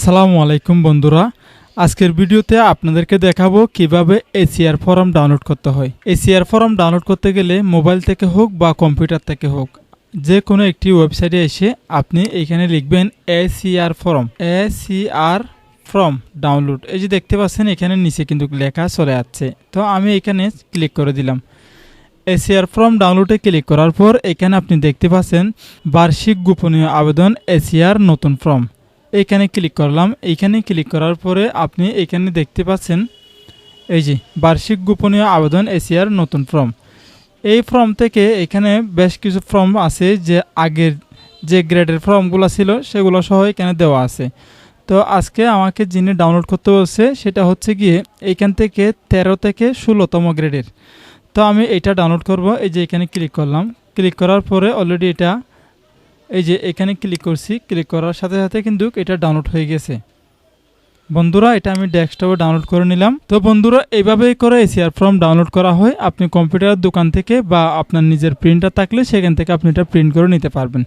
আসসালামু আলাইকুম বন্ধুরা, আজকের ভিডিওতে আপনাদেরকে দেখাবো কিভাবে এসিআর ফর্ম ডাউনলোড করতে হয়। এসিআর ফর্ম ডাউনলোড করতে গেলে মোবাইল থেকে হোক বা কম্পিউটার থেকে হোক, যে কোনো একটি ওয়েবসাইটে এসে আপনি এখানে লিখবেন এসিআর ফর্ম ডাউনলোড। এই যে দেখতে পাচ্ছেন এখানে নিচে কিন্তু লেখা চলে যাচ্ছে, তো আমি এখানে ক্লিক করে দিলাম। এসিআর ফর্ম ডাউনলোডে ক্লিক করার পর এখানে আপনি দেখতে পাচ্ছেন বার্ষিক গোপনীয় আবেদন এসিআর নতুন ফর্ম। এইখানে ক্লিক করলাম। এইখানে ক্লিক করার পরে আপনি এখানে দেখতে পাচ্ছেন এই যে বার্ষিক গোপনীয় আবেদন এসিআর নতুন ফর্ম। এই ফর্ম থেকে এখানে বেশ কিছু ফর্ম আছে, যে আগের যে গ্রেডের ফর্মগুলো ছিল সেগুলো সহ এখানে দেওয়া আছে। তো আজকে আমাকে যিনি ডাউনলোড করতে বলছে সেটা হচ্ছে গিয়ে এইখান থেকে 13 থেকে 16তম গ্রেডের। তো আমি এটা ডাউনলোড করব। এই যে এখানে ক্লিক করলাম। ক্লিক করার পরে অলরেডি এটা এই যে এখানে ক্লিক করছি। ক্লিক করার সাথে সাথে কিন্তু এটা ডাউনলোড হয়ে গেছে। বন্ধুরা, এটা আমি ডেস্কটপে ডাউনলোড করে নিলাম। তো বন্ধুরা, এইভাবেই করে এসিআর ফর্ম ডাউনলোড করা হয়। আপনি কম্পিউটারের দোকান থেকে বা আপনার নিজের প্রিন্টার থাকলে সেখান থেকে আপনি এটা প্রিন্ট করে নিতে পারবেন।